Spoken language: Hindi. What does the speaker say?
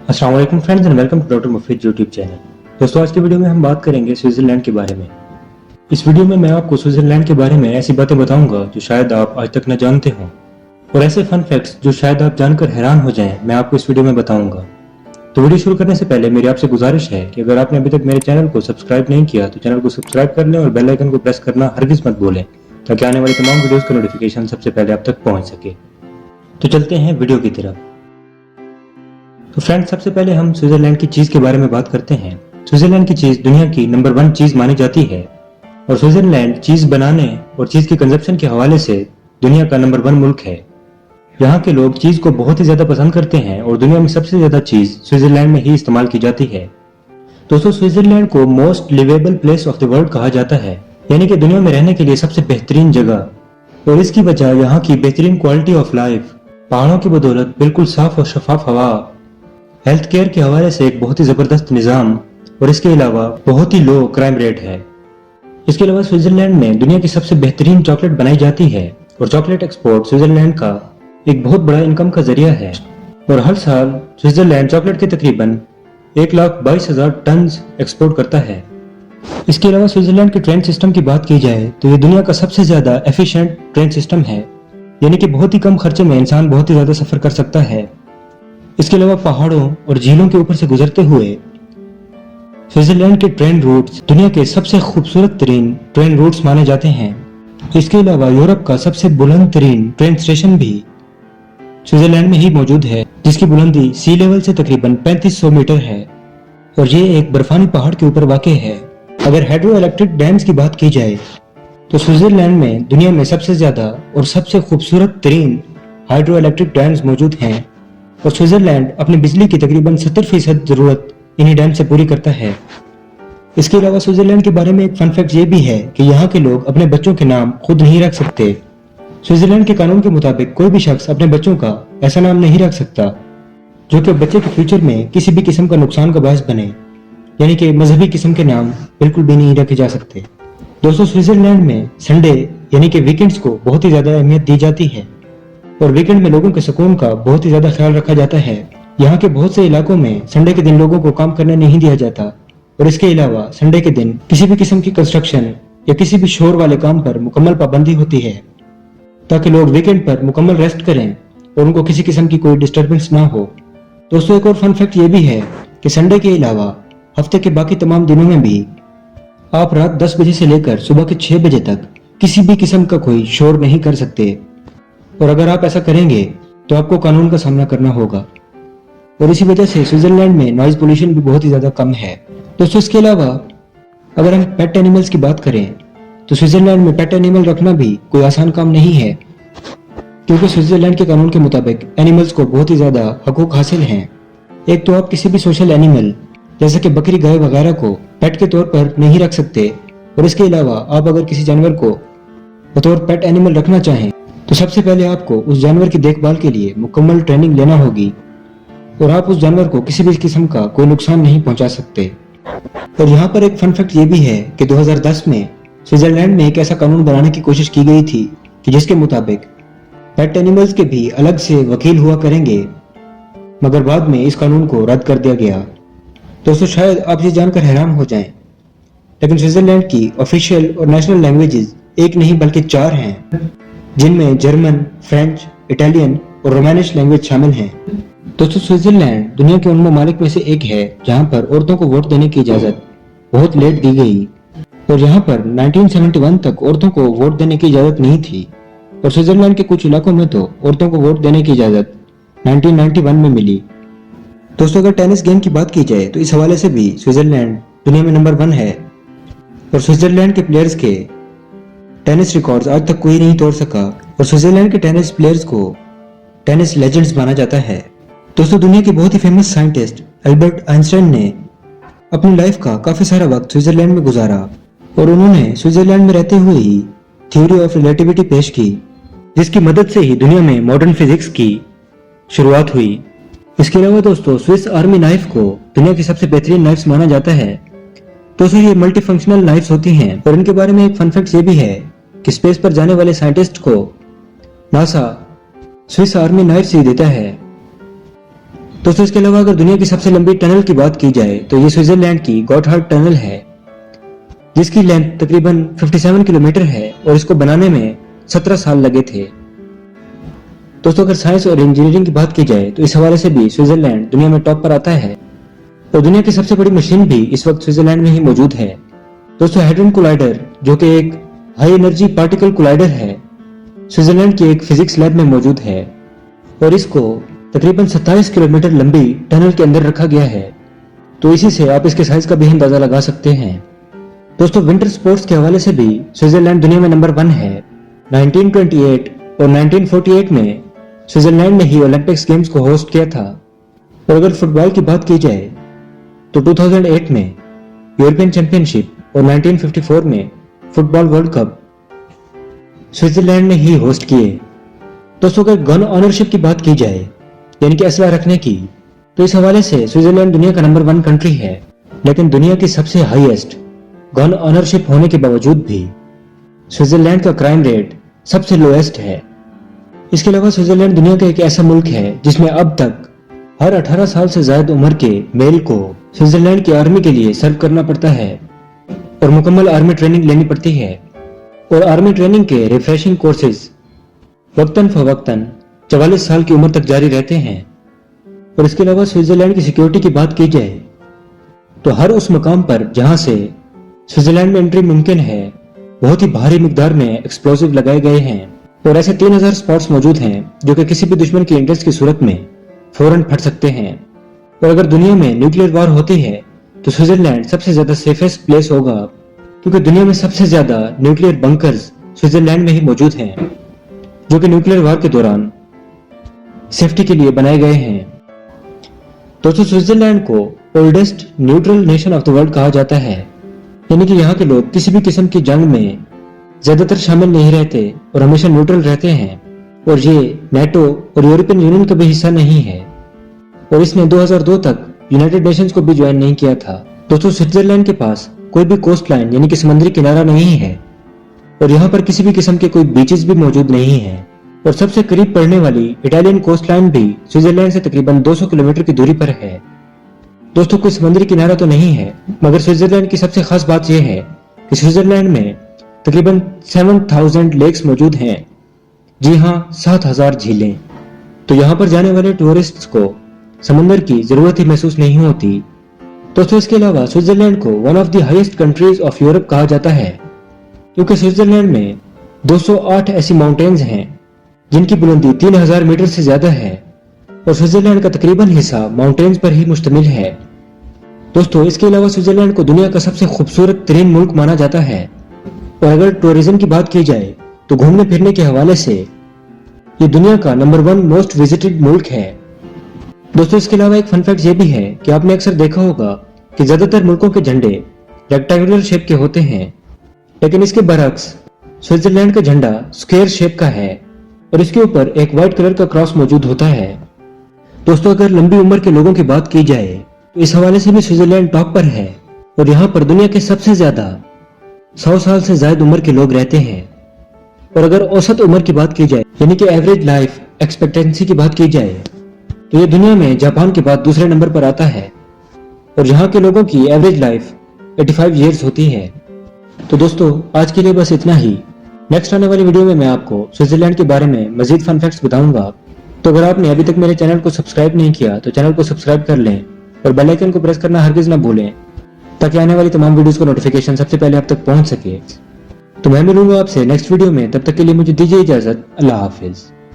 अस्सलाम वालेकुम friends and welcome to doctor Mufeed YouTube channel. दोस्तों, आज की वीडियो में हम बात करेंगे स्विट्जरलैंड के बारे में। इस वीडियो में मैं आपको स्विट्जरलैंड के बारे में ऐसी बातें बताऊंगा जो शायद आप आज तक न जानते हों, और ऐसे फन फैक्ट्स जो शायद आप जानकर हैरान हो जाएं, मैं आपको इस वीडियो में बताऊंगा। तो वीडियो शुरू करने से पहले मेरी आपसे गुजारिश है कि अगर आपने अभी तक मेरे चैनल को सब्सक्राइब नहीं किया तो चैनल को सब्सक्राइब कर लें और बेल आइकन को प्रेस करना हरगिज मत भूलें, ताकि आने वाली तमाम वीडियोस का नोटिफिकेशन सबसे पहले आप तक पहुंच सके। तो चलते हैं वीडियो की तरफ। तो फ्रेंड्स, सबसे पहले हम स्विट्जरलैंड की चीज के बारे में बात करते हैं। स्विट्जरलैंड की चीज दुनिया की नंबर 1 चीज मानी जाती है, और स्विट्जरलैंड चीज बनाने और चीज की कंजप्शन के हवाले से दुनिया का नंबर 1 मुल्क है। यहाँ के लोग चीज को बहुत ही ज्यादा पसंद करते हैं और दुनिया में सबसे ज्यादा चीज स्विट्जरलैंड में ही इस्तेमाल की जाती है। दोस्तों, स्विट्जरलैंड को most livable place of the world कहा जाता है, यानी कि दुनिया में रहने के लिए सबसे बेहतरीन जगह। और इसकी वजह यहाँ की बेहतरीन क्वालिटी ऑफ लाइफ, पहाड़ों की बदौलत बिल्कुल साफ और शफाफ हवा, हेल्थ केयर के हवाले से एक बहुत ही जबरदस्त निजाम, और इसके अलावा बहुत ही लो क्राइम रेट है। इसके अलावा स्विट्जरलैंड में दुनिया की सबसे बेहतरीन चॉकलेट बनाई जाती है, और चॉकलेट एक्सपोर्ट स्विट्जरलैंड का एक बहुत बड़ा इनकम का जरिया है। और हर साल स्विट्जरलैंड चॉकलेट के तकरीबन 1,22,000 टन एक्सपोर्ट करता है। इसके अलावा स्विट्जरलैंड के ट्रेन सिस्टम की बात की जाए तो ये दुनिया का सबसे ज्यादा एफिशिएंट ट्रेन सिस्टम है, यानी कि बहुत ही कम खर्चे में इंसान बहुत ही ज्यादा सफर कर सकता है। इसके अलावा पहाड़ों और झीलों के ऊपर से गुजरते हुए स्विट्जरलैंड के ट्रेन रूट्स दुनिया के सबसे खूबसूरत तरीन ट्रेन रूट्स माने जाते हैं। इसके अलावा यूरोप का सबसे बुलंद तरीन ट्रेन स्टेशन भी स्विट्जरलैंड में ही मौजूद है, जिसकी बुलंदी सी लेवल से तकरीबन 3500 मीटर है, और ये एक बर्फानी पहाड़ के ऊपर वाक़ है। अगर हाइड्रो इलेक्ट्रिक डैम्स की बात की जाए तो स्विट्जरलैंड में दुनिया में सबसे ज्यादा और सबसे खूबसूरत तरीन हाइड्रो इलेक्ट्रिक डैम्स मौजूद हैं, और स्विट्जरलैंड अपनी बिजली की तकरीबन 70% जरूरत इन्हीं डैम से पूरी करता है। इसके अलावा स्विट्जरलैंड के बारे में एक फन फैक्ट ये भी है कि यहाँ के लोग अपने बच्चों के नाम खुद नहीं रख सकते। स्विट्जरलैंड के कानून के मुताबिक कोई भी शख्स अपने बच्चों का ऐसा नाम नहीं रख सकता जो कि बच्चे के फ्यूचर में किसी भी किस्म का नुकसान का बायस बने, यानी कि मजहबी किस्म के नाम बिल्कुल भी नहीं रखे जा सकते। दोस्तों, स्विट्जरलैंड में संडे यानी कि वीकेंड्स को बहुत ही ज्यादा अहमियत दी जाती है, और वीकेंड में लोगों के सुकून का बहुत ही ज्यादा ख्याल रखा जाता है। यहाँ के बहुत से इलाकों में संडे के दिन लोगों को काम करने नहीं दिया जाता, और इसके अलावा संडे के दिन किसी भी किस्म की कंस्ट्रक्शन या किसी भी शोर वाले काम पर मुकम्मल पाबंदी होती है, ताकि लोग वीकेंड पर मुकम्मल रेस्ट करें और उनको किसी किस्म की कोई डिस्टर्बेंस ना हो। दोस्तों, एक और फन फैक्ट ये भी है कि संडे के अलावा हफ्ते के बाकी तमाम दिनों में भी आप रात 10 बजे से लेकर सुबह के 6 बजे तक किसी भी किस्म का कोई शोर नहीं कर सकते, और अगर आप ऐसा करेंगे तो आपको कानून का सामना करना होगा। और इसी वजह से स्विट्जरलैंड में नॉइज पोल्यूशन भी बहुत ही ज्यादा कम है। दोस्तों, इसके अलावा अगर हम पेट एनिमल्स की बात करें तो स्विट्जरलैंड में पेट एनिमल रखना भी कोई आसान काम नहीं है, क्योंकि स्विट्जरलैंड के कानून के मुताबिक एनिमल्स को बहुत ही ज्यादा हकूक हासिल हैं। एक तो आप किसी भी सोशल एनिमल जैसे कि बकरी, गाय वगैरह को पेट के तौर पर नहीं रख सकते, और इसके अलावा आप अगर किसी जानवर को बतौर पेट एनिमल रखना चाहें तो सबसे पहले आपको उस जानवर की देखभाल के लिए मुकम्मल ट्रेनिंग लेना होगी, और आप उस जानवर को किसी भी किस्म का कोई नुकसान नहीं पहुंचा सकते। और यहाँ पर एक फन फैक्ट ये भी है कि 2010 में स्विट्जरलैंड में एक ऐसा कानून बनाने की कोशिश की गई थी कि जिसके मुताबिक पेट एनिमल्स के भी अलग से वकील हुआ करेंगे, मगर बाद में इस कानून को रद्द कर दिया गया। दोस्तों, शायद आप ये जानकर हैरान हो जाएं, लेकिन स्विट्जरलैंड की ऑफिशियल और नेशनल लैंग्वेजेस एक नहीं बल्कि 4 हैं, जिनमें जर्मन, फ्रेंच, इटालियन और रोमानिश लैंग्वेज शामिल हैं। दोस्तों, स्विट्जरलैंड दुनिया के उन ममालिक में से एक है जहां पर औरतों को वोट देने की इजाजत बहुत लेट दी गई, और यहाँ पर 1971 तक औरतों को वोट देने की इजाजत नहीं थी, और स्विट्जरलैंड के कुछ इलाकों में तो औरतों को वोट देने की इजाजत 1991 में मिली। दोस्तों, अगर टेनिस गेम की बात की जाए तो इस हवाले से भी स्विट्जरलैंड दुनिया में नंबर 1 है, और स्विट्जरलैंड के प्लेयर्स के टेनिस रिकॉर्ड्स आज तक कोई नहीं तोड़ सका, और स्विट्जरलैंड के टेनिस प्लेयर्स को टेनिस लेजेंड्स माना जाता है। दोस्तों, दुनिया के बहुत ही फेमस साइंटिस्ट एल्बर्ट आइंस्टाइन ने अपनी लाइफ का काफी सारा वक्त स्विट्जरलैंड में गुजारा, और उन्होंने स्विट्जरलैंड में रहते हुए ही थ्योरी ऑफ रिलेटिविटी पेश की, जिसकी मदद से ही दुनिया में मॉडर्न फिजिक्स की शुरुआत हुई। इसके अलावा दोस्तों, स्विस आर्मी नाइफ को दुनिया की सबसे बेहतरीन नाइफ्स माना जाता है। दोस्तों, ये मल्टी फंक्शनल नाइफ्स होती हैं, और इनके बारे में एक फन फैक्ट ये भी है कि स्पेस पर जाने वाले साइंटिस्ट को नासा स्विस आर्मी नाइफ्स ही देता है। दोस्तों इसके अलावा अगर दुनिया की सबसे लंबी टनल की बात की जाए तो ये स्विट्जरलैंड की गॉटहार्ड टनल है, जिसकी लेंथ तकरीबन 57 किलोमीटर है और इसको बनाने में 17 साल लगे थे। दोस्तों अगर साइंस और इंजीनियरिंग की बात की जाए तो इस हवाले से भी स्विट्जरलैंड दुनिया में टॉप पर आता है और दुनिया की सबसे बड़ी मशीन भी इस वक्त स्विट्जरलैंड में ही मौजूद है। दोस्तों हेड्रन कोलाइडर, जो कि एक हाई एनर्जी पार्टिकल कोलाइडर है, स्विट्जरलैंड की एक फिजिक्स लैब में मौजूद है और इसको तकरीबन 27 किलोमीटर लंबी टनल के अंदर रखा गया है। तो इसी से आप इसके साइज का भी अंदाजा लगा सकते हैं। दोस्तों विंटर स्पोर्ट्स के हवाले से भी स्विट्जरलैंड दुनिया में नंबर 1 है। 1928 और 1948 में स्विट्जरलैंड ने ही ओलंपिक्स गेम्स को होस्ट किया था। और अगर फुटबॉल की बात की जाए तो 2008 में यूरोपियन चैंपियनशिप और 1954 में फुटबॉल वर्ल्ड कप स्विट्जरलैंड ने ही होस्ट किए। दोस्तों अगर गन ऑनरशिप की बात की जाए, यानी कि असला रखने की, तो इस हवाले से स्विट्जरलैंड दुनिया का नंबर 1 कंट्री है, लेकिन दुनिया की सबसे हाईएस्ट गन ऑनरशिप होने के बावजूद भी स्विट्जरलैंड का क्राइम रेट सबसे लोएस्ट है। इसके अलावा स्विट्जरलैंड दुनिया का एक ऐसा मुल्क है जिसमें अब तक हर 18 साल से ज्यादा उम्र के मेल को स्विट्जरलैंड की आर्मी के लिए सर्व करना पड़ता है और मुकम्मल आर्मी ट्रेनिंग लेनी पड़ती है। और आर्मी ट्रेनिंग के रिफ्रेशिंग कोर्सेज वक्तन फवक्तन 44 साल की उम्र तक जारी रहते हैं। और इसके अलावा स्विट्जरलैंड की सिक्योरिटी की बात की जाए तो हर उस मकाम पर जहां से स्विट्जरलैंड में एंट्री मुमकिन है, बहुत ही भारी मिकदार में एक्सप्लोसिव लगाए गए हैं और ऐसे 3000 स्पॉट्स मौजूद हैं जो कि किसी भी दुश्मन की इंटरेस्ट की सूरत में फौरन फट सकते हैं। और अगर दुनिया में न्यूक्लियर वॉर होती है तो स्विट्जरलैंड सबसे ज्यादा सेफेस्ट प्लेस होगा, क्योंकि दुनिया में सबसे ज्यादा न्यूक्लियर बंकर्स स्विट्जरलैंड में ही मौजूद हैं, जो कि न्यूक्लियर वॉर के दौरान सेफ्टी के लिए बनाए गए हैं। दोस्तों स्विट्जरलैंड को oldest neutral nation of the world कहा जाता है, यानी कि यहाँ के लोग किसी भी किस्म की जंग में ज्यादातर शामिल नहीं रहते और हमेशा न्यूट्रल रहते हैं। और ये नेटो और यूरोपियन यूनियन का भी हिस्सा नहीं है और इसने 2002 तक यूनाइटेड नेशंस को भी ज्वाइन नहीं किया था। दोस्तों स्विट्जरलैंड के पास कोई भी कोस्ट लाइन यानी कि समुद्री किनारा नहीं है और यहाँ पर किसी भी किस्म के कोई बीचेस भी मौजूद नहीं है। और सबसे करीब पड़ने वाली इटालियन कोस्ट लाइन भी स्विट्जरलैंड से तकरीबन 200 किलोमीटर की दूरी पर है। दोस्तों कोई समुद्री किनारा तो नहीं है, मगर स्विट्जरलैंड की सबसे खास बात यह है कि स्विट्जरलैंड में तकरीबन 7000 लेक्स मौजूद हैं। जी हाँ, 7000 झीलें। तो यहाँ पर जाने वाले टूरिस्ट्स को समुद्र की जरूरत ही महसूस नहीं होती। दोस्तों इसके अलावा स्विट्जरलैंड को one of the highest countries of Europe कहा जाता है, क्योंकि स्विट्जरलैंड में 208 ऐसी माउंटेन्स हैं जिनकी बुलंदी 3000 मीटर से ज्यादा है और स्विट्जरलैंड का तकरीबन हिस्सा माउंटेन्स पर ही मुश्तमिल है। दोस्तों इसके अलावा स्विट्जरलैंड को दुनिया का सबसे खूबसूरत तरीन मुल्क माना जाता है और अगर टूरिज्म की बात की जाए तो घूमने फिरने के हवाले से ये दुनिया का नंबर 1 मोस्ट विजिटेड मुल्क है। दोस्तों इसके अलावा एक फन फैक्ट ये भी है कि आपने अक्सर देखा होगा कि ज्यादातर मुल्कों के झंडे रेक्टेंगुलर शेप के होते हैं, लेकिन इसके बरक्स स्विट्जरलैंड का झंडा स्क्वायर शेप का है और इसके ऊपर एक व्हाइट कलर का क्रॉस मौजूद होता है। दोस्तों अगर लंबी उम्र के लोगों की बात की जाए तो इस हवाले से भी स्विट्जरलैंड टॉप पर है और यहाँ पर दुनिया के सबसे ज्यादा 100 साल से ज्यादा उम्र के लोग रहते हैं। और अगर औसत उम्र की बात की जाए यानी कि एवरेज लाइफ एक्सपेक्टेंसी की बात की जाए तो ये दुनिया में जापान के बाद दूसरे नंबर पर आता है और यहाँ के लोगों की एवरेज लाइफ 85 ईयर्स होती है। तो दोस्तों आज के लिए बस इतना ही। नेक्स्ट आने वाली वीडियो में मैं आपको स्विट्जरलैंड के बारे में मजीद फन फैक्ट्स बताऊंगा। तो अगर आपने अभी तक मेरे चैनल को सब्सक्राइब नहीं किया तो चैनल को सब्सक्राइब कर लें और बेल आइकन को प्रेस करना हरगिज ना भूलें, ताकि आने वाली तमाम वीडियोस का नोटिफिकेशन सबसे पहले आप तक पहुंच सके। तो मैं मिलूंगा आपसे नेक्स्ट वीडियो में, तब तक के लिए मुझे दीजिए इजाजत। अल्लाह हाफिज।